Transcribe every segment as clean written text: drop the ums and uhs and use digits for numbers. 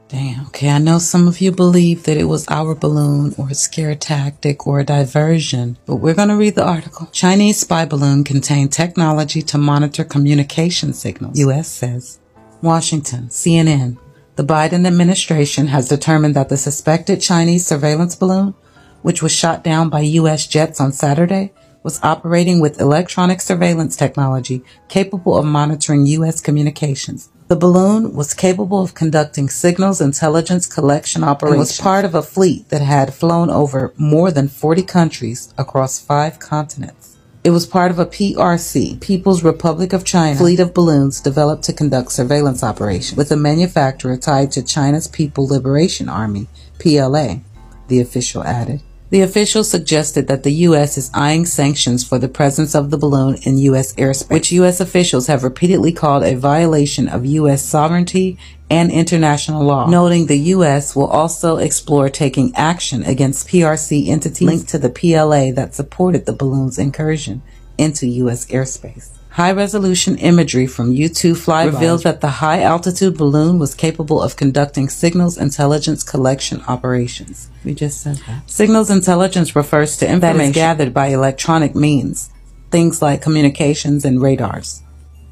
Damn, okay, I know some of you believe that it was our balloon or a scare tactic or a diversion, but we're going to read the article. Chinese spy balloon contained technology to monitor communication signals, U.S. says. Washington, CNN. The Biden administration has determined that the suspected Chinese surveillance balloon, which was shot down by U.S. jets on Saturday, was operating with electronic surveillance technology capable of monitoring U.S. communications. The balloon was capable of conducting signals intelligence collection operations and was part of a fleet that had flown over more than 40 countries across 5 continents. It was part of a PRC, People's Republic of China, fleet of balloons developed to conduct surveillance operations with a manufacturer tied to China's People Liberation Army, PLA, the official added. The official suggested that the U.S. is eyeing sanctions for the presence of the balloon in U.S. airspace, which U.S. officials have repeatedly called a violation of U.S. sovereignty and international law, noting the U.S. will also explore taking action against PRC entities linked to the PLA that supported the balloon's incursion into U.S. airspace. High-resolution imagery from U-2 flyby reveals that the high-altitude balloon was capable of conducting signals intelligence collection operations. We just said that. Signals intelligence refers to information that is gathered by electronic means, things like communications and radars.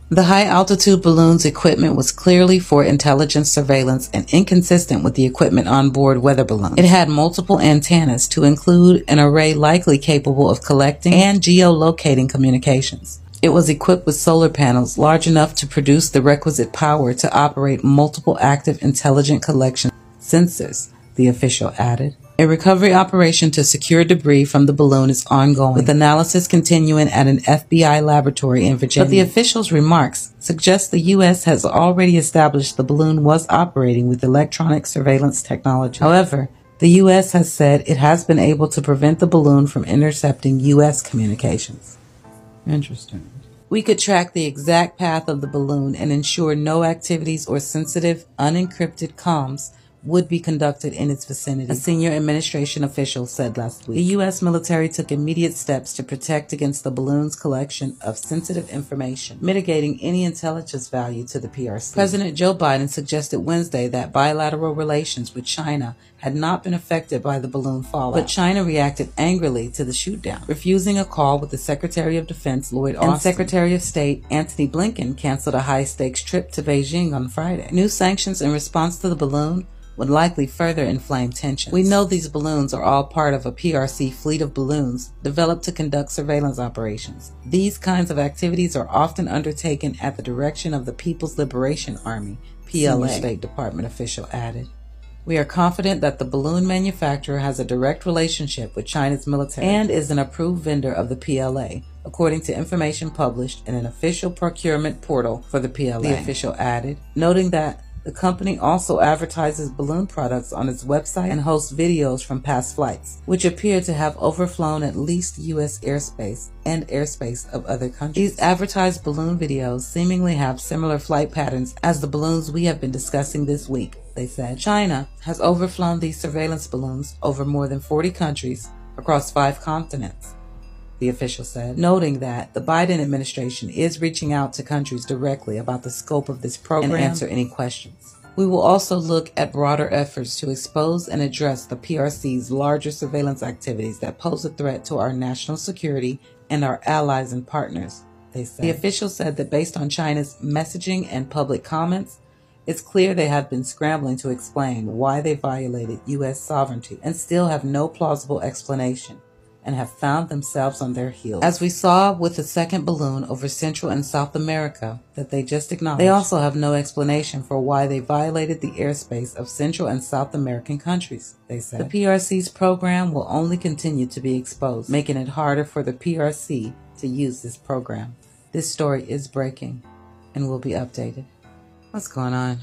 The high-altitude balloon's equipment was clearly for intelligence surveillance and inconsistent with the equipment on board weather balloons. It had multiple antennas to include an array likely capable of collecting and geolocating communications. It was equipped with solar panels large enough to produce the requisite power to operate multiple active intelligent collection sensors, the official added. A recovery operation to secure debris from the balloon is ongoing, with analysis continuing at an FBI laboratory in Virginia. But the official's remarks suggest the U.S. has already established the balloon was operating with electronic surveillance technology. However, the U.S. has said it has been able to prevent the balloon from intercepting U.S. communications. Interesting. We could track the exact path of the balloon and ensure no activities or sensitive, unencrypted comms would be conducted in its vicinity, a senior administration official said last week. The U.S. military took immediate steps to protect against the balloon's collection of sensitive information, mitigating any intelligence value to the PRC. President Joe Biden suggested Wednesday that bilateral relations with China had not been affected by the balloon fallout, but China reacted angrily to the shootdown, refusing a call with the Secretary of Defense Lloyd Austin, and Secretary of State Antony Blinken canceled a high-stakes trip to Beijing on Friday. New sanctions in response to the balloon would likely further inflame tensions. We know these balloons are all part of a PRC fleet of balloons developed to conduct surveillance operations. These kinds of activities are often undertaken at the direction of the People's Liberation Army, PLA, State Department official added. We are confident that the balloon manufacturer has a direct relationship with China's military and is an approved vendor of the PLA, according to information published in an official procurement portal for the PLA, the official added, noting that the company also advertises balloon products on its website and hosts videos from past flights, which appear to have overflown at least U.S. airspace and airspace of other countries. These advertised balloon videos seemingly have similar flight patterns as the balloons we have been discussing this week, they said. China has overflown these surveillance balloons over more than 40 countries across 5 continents, the official said, noting that the Biden administration is reaching out to countries directly about the scope of this program and answer any questions. We will also look at broader efforts to expose and address the PRC's larger surveillance activities that pose a threat to our national security and our allies and partners, they said. The official said that based on China's messaging and public comments, it's clear they have been scrambling to explain why they violated U.S. sovereignty and still have no plausible explanation, and have found themselves on their heels. As we saw with the second balloon over Central and South America that they just acknowledged, they also have no explanation for why they violated the airspace of Central and South American countries, they said. The PRC's program will only continue to be exposed, making it harder for the PRC to use this program. This story is breaking and will be updated. What's going on?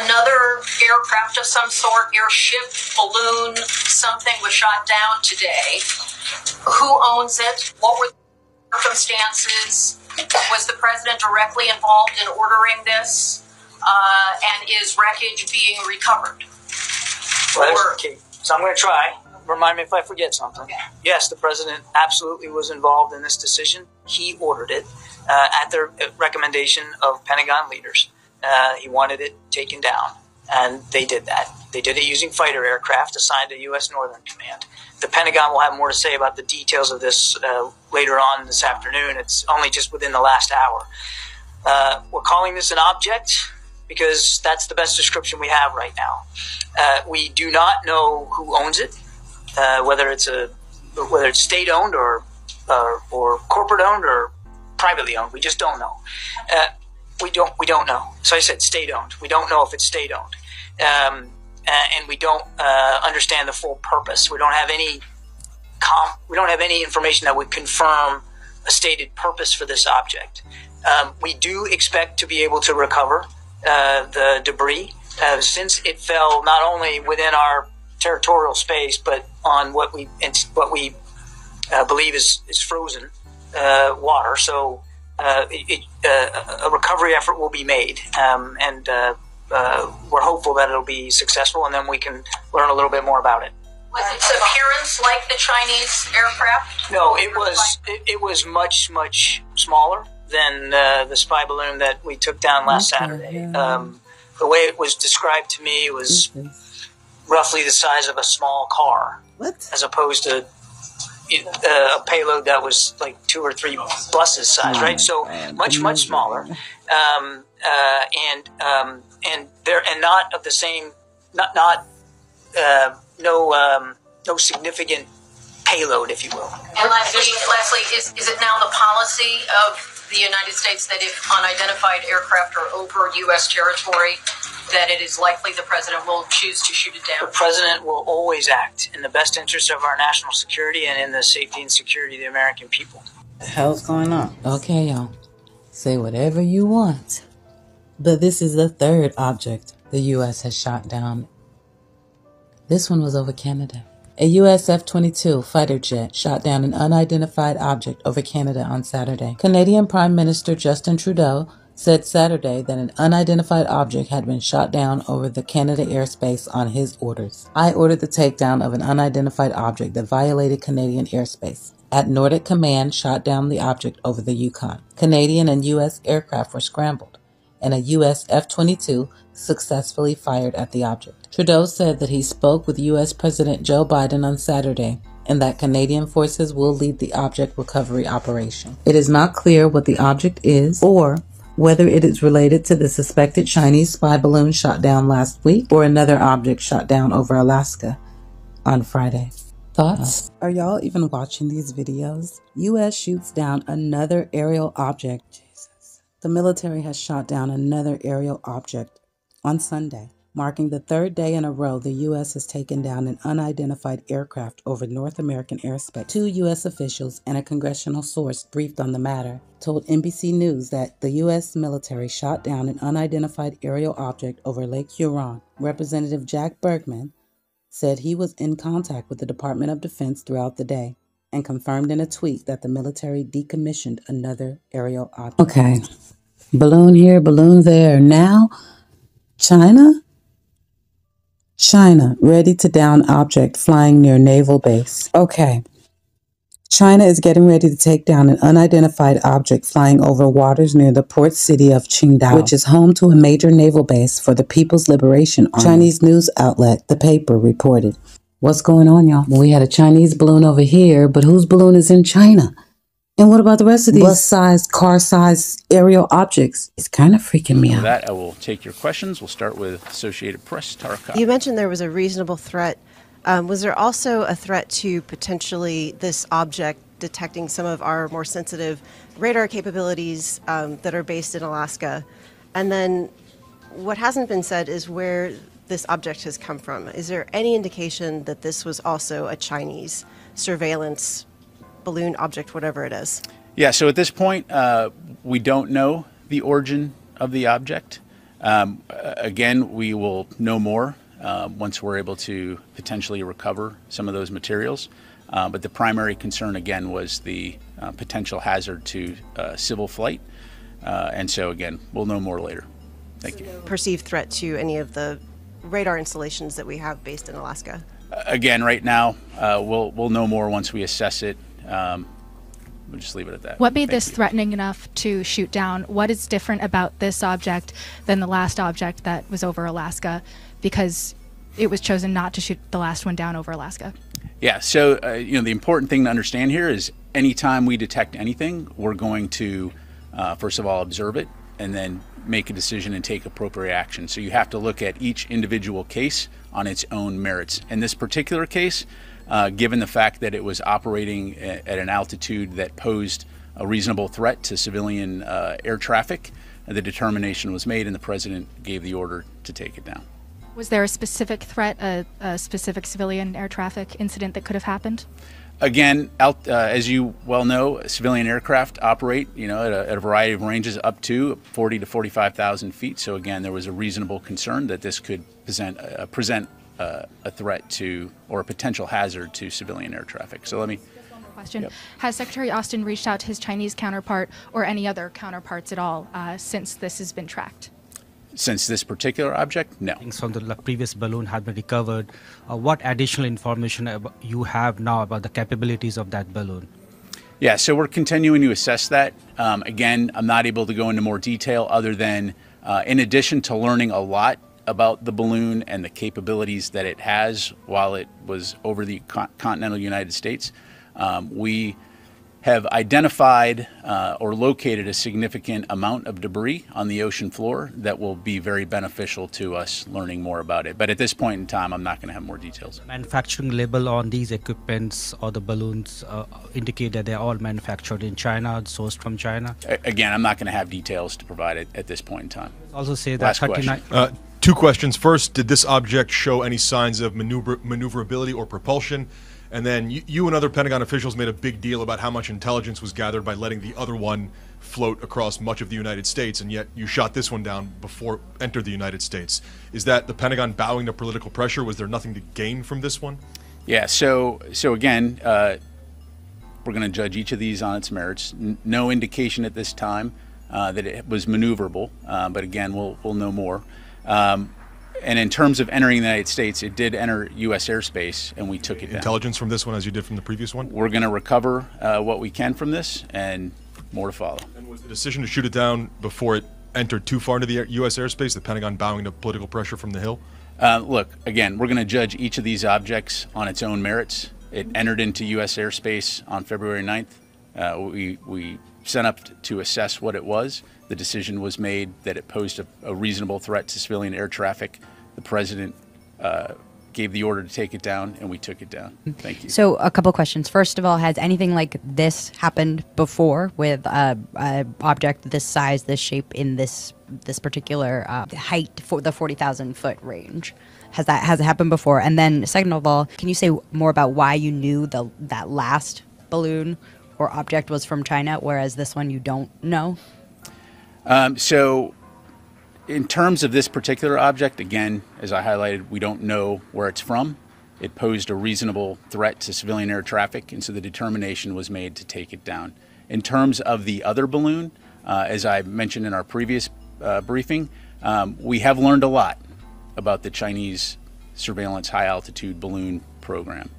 Another aircraft of some sort, airship, balloon, something was shot down today. Who owns it? What were the circumstances? Was the president directly involved in ordering this? And is wreckage being recovered? Well, okay. So I'm going to try. Remind me if I forget something. Okay. Yes, the president absolutely was involved in this decision. He ordered it at the recommendation of Pentagon leaders. He wanted it taken down. And they did that. They did it using fighter aircraft assigned to U.S. Northern Command. The Pentagon will have more to say about the details of this later on this afternoon. It's only just within the last hour. We're calling this an object because that's the best description we have right now. We do not know who owns it, whether it's state-owned or corporate-owned or privately owned. We just don't know. We don't know. So I said state-owned. We don't know if it's state-owned, and we don't understand the full purpose. We don't have any information that would confirm a stated purpose for this object. We do expect to be able to recover the debris since it fell not only within our territorial space, but on what we believe is frozen water. So a recovery effort will be made, and we're hopeful that it'll be successful, and then we can learn a little bit more about it. Was its appearance like the Chinese aircraft? No, it was much smaller than the spy balloon that we took down last Saturday. The way it was described to me was roughly the size of a small car, as opposed to a payload that was like 2 or 3 buses size, right? So much smaller, and not of the same, no significant payload, if you will. And lastly, is it now the policy of the United States that if unidentified aircraft are over U.S. territory, that it is likely the president will choose to shoot it down? The president will always act in the best interest of our national security and in the safety and security of the American people. The hell's going on? Okay, y'all. Say whatever you want. But this is the third object the U.S. has shot down. This one was over Canada. A U.S. F-22 fighter jet shot down an unidentified object over Canada on Saturday. Canadian Prime Minister Justin Trudeau said Saturday that an unidentified object had been shot down over the Canada airspace on his orders. I ordered the takedown of an unidentified object that violated Canadian airspace. At NORAD Command shot down the object over the Yukon. Canadian and U.S. aircraft were scrambled, and a U.S. F-22 successfully fired at the object. Trudeau said that he spoke with U.S. President Joe Biden on Saturday and that Canadian forces will lead the object recovery operation. It is not clear what the object is or whether it is related to the suspected Chinese spy balloon shot down last week or another object shot down over Alaska on Friday. Thoughts? Are y'all even watching these videos? U.S. shoots down another aerial object. Jesus. The military has shot down another aerial object on Sunday, marking the third day in a row the U.S. has taken down an unidentified aircraft over North American airspace. 2 U.S. officials and a congressional source briefed on the matter told NBC News that the U.S. military shot down an unidentified aerial object over Lake Huron. Representative Jack Bergman said he was in contact with the Department of Defense throughout the day and confirmed in a tweet that the military decommissioned another aerial object. Okay, balloon here, balloon there. Now, China ready to down object flying near naval base. Okay. China is getting ready to take down an unidentified object flying over waters near the port city of Qingdao, which is home to a major naval base for the People's Liberation Army. Chinese news outlet, The Paper, reported. What's going on, y'all? We had a Chinese balloon over here, but whose balloon is in China? And what about the rest of these bus-sized, car-sized aerial objects? It's kind of freaking me out. For that, I will take your questions. We'll start with Associated Press, Tarka. You mentioned there was a reasonable threat. Was there also a threat to potentially this object detecting some of our more sensitive radar capabilities that are based in Alaska? And then what hasn't been said is where this object has come from. Is there any indication that this was also a Chinese surveillance balloon object, whatever it is? Yeah, so at this point, we don't know the origin of the object. Again, we will know more once we're able to potentially recover some of those materials. But the primary concern, again, was the potential hazard to civil flight. And so, again, we'll know more later. Thank you. Perceived threat to any of the radar installations that we have based in Alaska? Again, right now, we'll know more once we assess it. we'll just leave it at that. What made Thank this you. threatening enough to shoot down? What is different about this object than the last object that was over Alaska? Because it was chosen not to shoot the last one down over Alaska. Yeah, so the important thing to understand here is anytime we detect anything, we're going to first of all observe it and then make a decision and take appropriate action. So you have to look at each individual case on its own merits. In this particular case, given the fact that it was operating at an altitude that posed a reasonable threat to civilian air traffic, the determination was made and the president gave the order to take it down. Was there a specific threat, a specific civilian air traffic incident that could have happened? Again, as you well know, civilian aircraft operate, at a variety of ranges up to 40 to 45,000 feet. So again, there was a reasonable concern that this could present a threat to or a potential hazard to civilian air traffic. So let me. Just one more question. Yep. Has Secretary Austin reached out to his Chinese counterpart or any other counterparts at all since this has been tracked? Since this particular object, no. Things from the previous balloon have been recovered. What additional information you have now about the capabilities of that balloon? Yeah, so we're continuing to assess that. Again, I'm not able to go into more detail other than, in addition to learning a lot about the balloon and the capabilities that it has while it was over the continental United States, we have identified or located a significant amount of debris on the ocean floor that will be very beneficial to us learning more about it. But at this point in time, I'm not going to have more details. Manufacturing label on these equipments or the balloons indicate that they're all manufactured in China, sourced from China? Again, I'm not going to have details to provide it at this point in time. Also say that Last 39... question. Two questions. First, did this object show any signs of maneuverability or propulsion? And then you and other Pentagon officials made a big deal about how much intelligence was gathered by letting the other one float across much of the United States, and yet you shot this one down before it entered the United States. Is that the Pentagon bowing to political pressure? Was there nothing to gain from this one? Yeah, so again, we're going to judge each of these on its merits. No indication at this time that it was maneuverable, but again, we'll know more. And in terms of entering the United States, it did enter U.S. airspace, and we took it down. Intelligence from this one as you did from the previous one? We're going to recover what we can from this, and more to follow. And was the decision to shoot it down before it entered too far into the U.S. airspace, the Pentagon bowing to political pressure from the Hill? Look, again, we're going to judge each of these objects on its own merits. It entered into U.S. airspace on February 9th. We sent up to assess what it was. The decision was made that it posed a reasonable threat to civilian air traffic. The president gave the order to take it down, and we took it down. Thank you. So a couple questions. First of all, has anything like this happened before with an object this size, this shape, in this particular height for the 40,000 foot range? Has it happened before? And then second of all, can you say more about why you knew that last balloon or object was from China, whereas this one you don't know? So in terms of this particular object, again, as I highlighted, we don't know where it's from. It posed a reasonable threat to civilian air traffic, and so the determination was made to take it down. In terms of the other balloon, as I mentioned in our previous briefing, we have learned a lot about the Chinese surveillance high-altitude balloon program.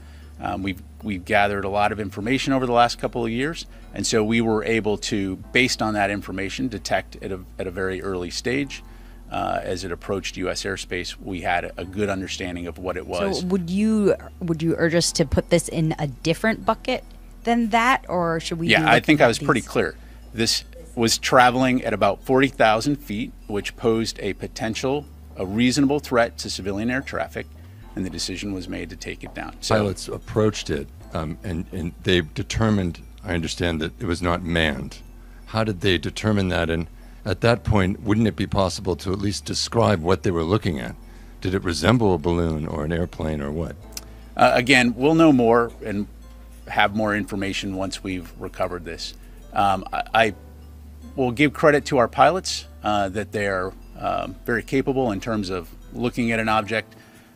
We've gathered a lot of information over the last couple of years, and so we were able to, based on that information, detect at a very early stage. As it approached U.S. airspace, we had a good understanding of what it was. So would you urge us to put this in a different bucket than that, or should we? Yeah, I think I was pretty clear. This was traveling at about 40,000 feet, which posed a reasonable threat to civilian air traffic, and the decision was made to take it down. So, pilots approached it, and they determined, I understand, that it was not manned. How did they determine that? And at that point, wouldn't it be possible to at least describe what they were looking at? Did it resemble a balloon or an airplane or what? Again, we'll know more and have more information once we've recovered this. I will give credit to our pilots that they are very capable in terms of looking at an object,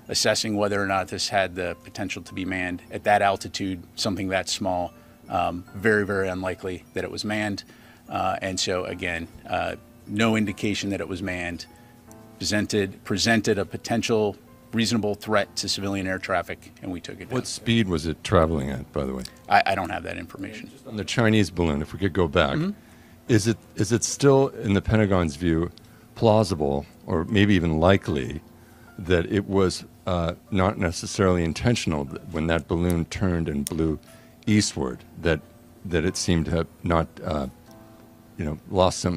assessing whether or not this had the potential to be manned. At that altitude, something that small, very, very unlikely that it was manned. And so, again, no indication that it was manned. Presented a potential reasonable threat to civilian air traffic, and we took it down. What speed was it traveling at, by the way? I don't have that information. On the Chinese balloon, if we could go back, is it still, in the Pentagon's view, plausible or maybe even likely that it was not necessarily intentional when that balloon turned and blew eastward, that it seemed to have not,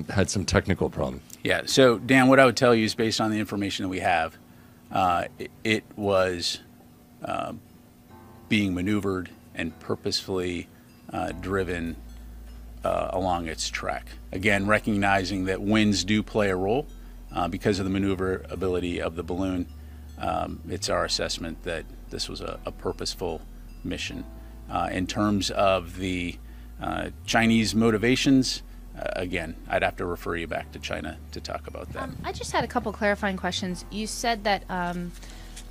had some technical problem? Yeah. So, Dan, what I would tell you is based on the information that we have, it was being maneuvered and purposefully driven along its track. Again, recognizing that winds do play a role because of the maneuverability of the balloon. It's our assessment that this was a purposeful mission. In terms of the Chinese motivations, again, I'd have to refer you back to China to talk about that. I just had a couple clarifying questions. You said that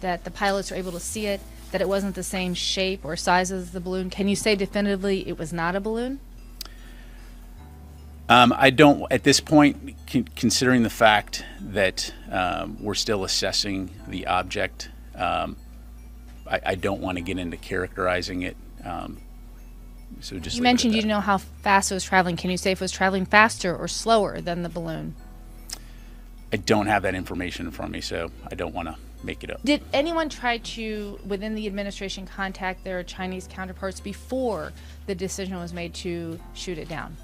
that the pilots were able to see it, that it wasn't the same shape or size as the balloon. Can you say definitively it was not a balloon? I don't, at this point, considering the fact that we're still assessing the object, I don't want to get into characterizing it. So just you mentioned you didn't know how fast it was traveling. Can you say if it was traveling faster or slower than the balloon? I don't have that information in front of me, so I don't want to make it up. Did anyone try to, within the administration, contact their Chinese counterparts before the decision was made to shoot it down?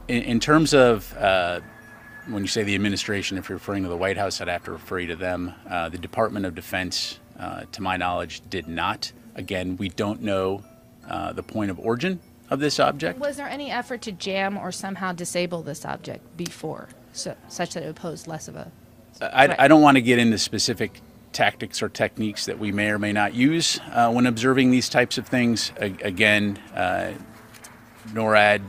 In terms of when you say the administration, if you're referring to the White House, I'd have to refer you to them. The Department of Defense, to my knowledge, did not. Again, we don't know the point of origin of this object. Was there any effort to jam or somehow disable this object before, such that it would pose less of a threat? I don't want to get into specific tactics or techniques that we may or may not use when observing these types of things. Again, NORAD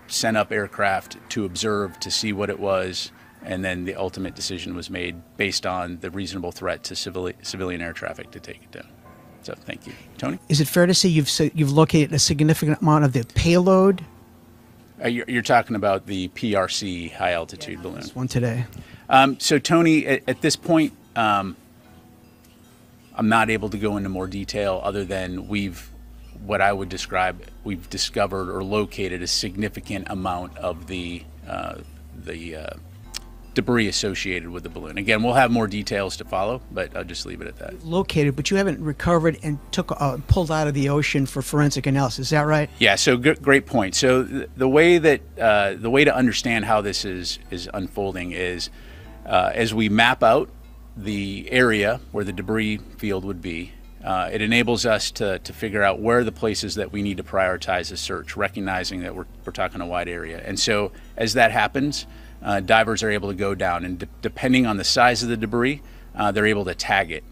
sent up aircraft to observe, to see what it was, and then the ultimate decision was made based on the reasonable threat to civilian air traffic to take it down. So thank you. Tony? Is it fair to say you've located a significant amount of the payload? You're talking about the PRC high altitude balloon. This one today. So Tony, at this point, I'm not able to go into more detail other than we've discovered or located a significant amount of the debris associated with the balloon. Again, we'll have more details to follow, but I'll just leave it at that. Located, but you haven't recovered and pulled out of the ocean for forensic analysis. Is that right? Yeah. So great point. So the way to understand how this is unfolding is as we map out the area where the debris field would be. It enables us to figure out where are the places that we need to prioritize a search, recognizing that we're talking a wide area. And so as that happens, divers are able to go down, and depending on the size of the debris, they're able to tag it.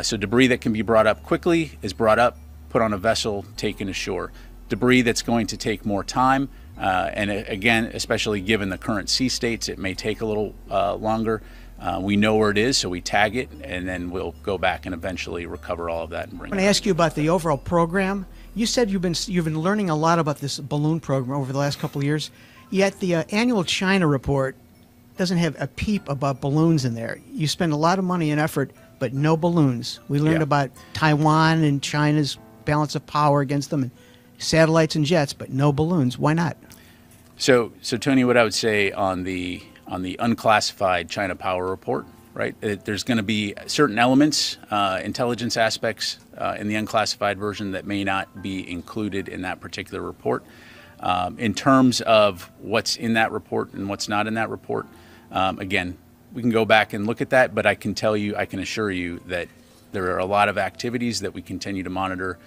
So debris that can be brought up quickly is brought up, put on a vessel, taken ashore. Debris that's going to take more time, and again, especially given the current sea states, it may take a little longer. We know where it is, so we tag it, and then we'll go back and eventually recover all of that and bring it. I want to ask you about the overall program. You said you've been learning a lot about this balloon program over the last couple of years, yet the annual China report doesn't have a peep about balloons in there. You spend a lot of money and effort, but no balloons. We learned about Taiwan and China's balance of power against them, and satellites and jets, but no balloons. Why not? So Tony, what I would say on the unclassified China Power report, right? There's going to be certain elements, intelligence aspects in the unclassified version that may not be included in that particular report. In terms of what's in that report and what's not in that report, again, we can go back and look at that, but I can assure you that there are a lot of activities that we continue to monitor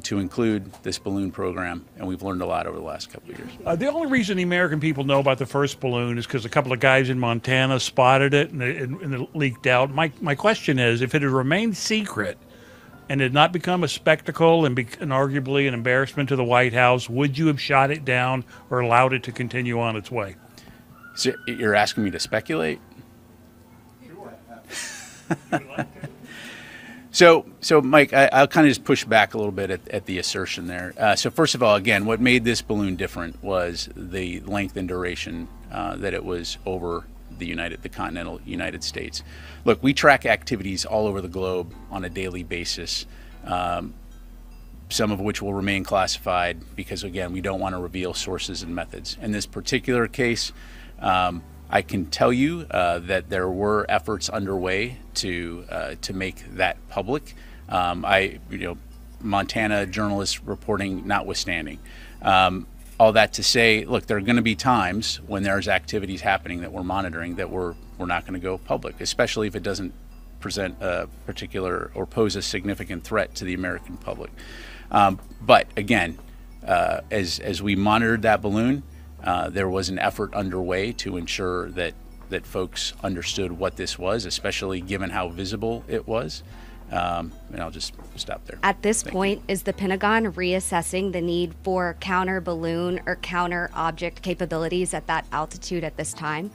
to include this balloon program, and we've learned a lot over the last couple of years. The only reason the American people know about the first balloon is because a couple of guys in Montana spotted it and it leaked out. My question is, if it had remained secret and had not become a spectacle and arguably an embarrassment to the White House, would you have shot it down or allowed it to continue on its way? So you're asking me to speculate? So Mike, I'll kind of just push back a little bit at the assertion there. So first of all, again, what made this balloon different was the length and duration that it was over the continental United States. Look, we track activities all over the globe on a daily basis, some of which will remain classified because, again, we don't want to reveal sources and methods. In this particular case, I can tell you that there were efforts underway to make that public. Montana journalists reporting notwithstanding. All that to say, look, there are going to be times when there's activities happening that we're monitoring that we're not going to go public, especially if it doesn't present a particular or pose a significant threat to the American public. But again, as we monitored that balloon, there was an effort underway to ensure that folks understood what this was, especially given how visible it was. And I'll just stop there. At this point, is the Pentagon reassessing the need for counter balloon or counter object capabilities at that altitude at this time?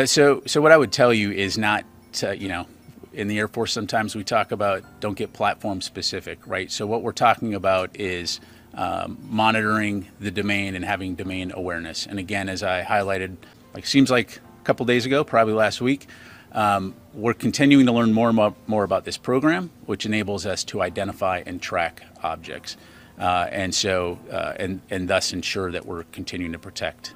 So what I would tell you is not, in the Air Force sometimes we talk about don't get platform specific, right? So what we're talking about is monitoring the domain and having domain awareness. And again, as I highlighted, seems like a couple days ago, probably last week, we're continuing to learn more about this program, which enables us to identify and track objects, and thus ensure that we're continuing to protect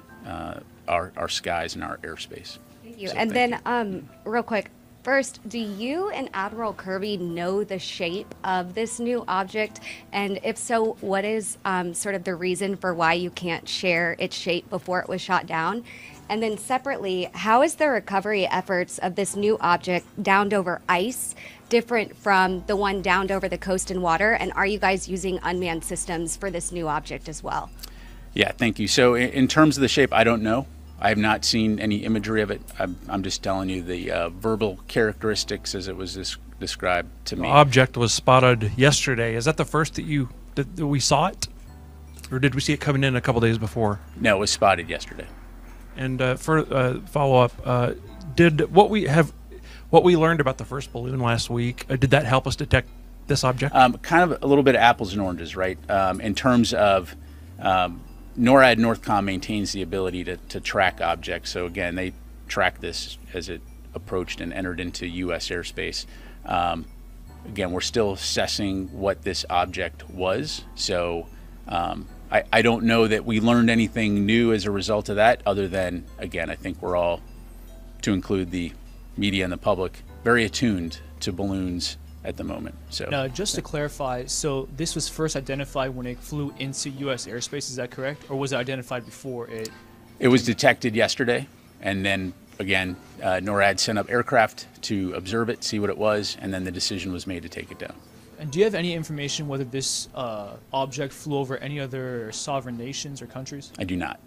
our skies and our airspace. Thank you. And then, real quick, first, do you and Admiral Kirby know the shape of this new object? And if so, what is sort of the reason for why you can't share its shape before it was shot down? And then separately, how is the recovery efforts of this new object downed over ice different from the one downed over the coast and water? And are you guys using unmanned systems for this new object as well? Yeah, thank you. So in terms of the shape, I don't know. I have not seen any imagery of it. I'm just telling you the verbal characteristics as it was described to me. The object was spotted yesterday. Is that the first that we saw it? Or did we see it coming in a couple days before? No, it was spotted yesterday. And for follow-up, did what we learned about the first balloon last week, did that help us detect this object? Kind of a little bit of apples and oranges, right? In terms of NORAD Northcom maintains the ability to track objects. So again, they tracked this as it approached and entered into U.S. airspace. Again, we're still assessing what this object was. So I don't know that we learned anything new as a result of that, other than, again, I think we're all, to include the media and the public, very attuned to balloons at the moment. So now, just to clarify, so this was first identified when it flew into U.S. airspace, is that correct? Or was it identified before it? It was detected yesterday, and then, again, NORAD sent up aircraft to observe it, see what it was, and then the decision was made to take it down. And do you have any information whether this object flew over any other sovereign nations or countries? I do not.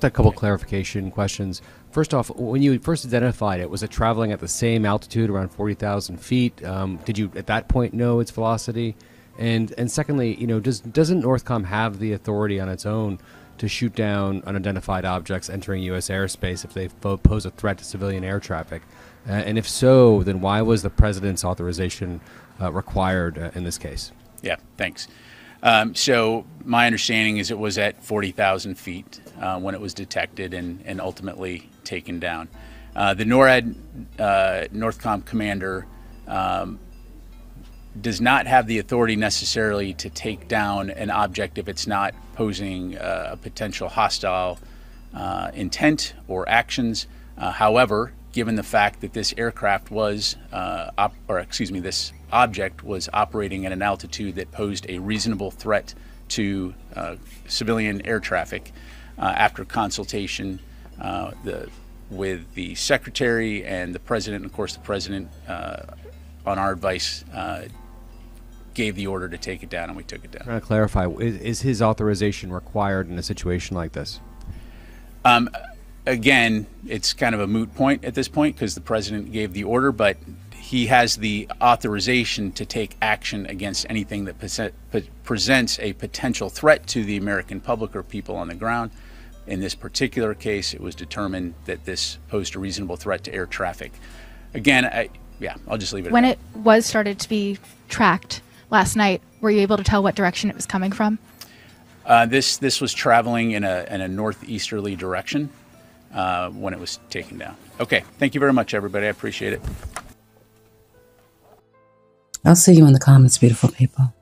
A couple clarification questions. First off, when you first identified it, was it traveling at the same altitude, around 40,000 feet? Did you, at that point, know its velocity? And secondly, doesn't Northcom have the authority on its own to shoot down unidentified objects entering U.S. airspace if they pose a threat to civilian air traffic? And if so, then why was the president's authorization required in this case? Yeah, thanks. So my understanding is it was at 40,000 feet when it was detected and ultimately taken down. The NORAD Northcom commander does not have the authority necessarily to take down an object if it's not posing a potential hostile intent or actions. However, given the fact that this aircraft was, this object was operating at an altitude that posed a reasonable threat to civilian air traffic, after consultation with the secretary and the president, and of course the president, on our advice, gave the order to take it down, and we took it down. Trying to clarify, is his authorization required in a situation like this? Again, it's kind of a moot point at this point because the president gave the order, but he has the authorization to take action against anything that presents a potential threat to the American public or people on the ground. In this particular case, it was determined that this posed a reasonable threat to air traffic. Again, I'll just leave it at that. When it was started to be tracked last night, were you able to tell what direction it was coming from? This was traveling in a northeasterly direction. when it was taken down. Okay, thank you very much, everybody. I appreciate it. I'll see you in the comments, beautiful people.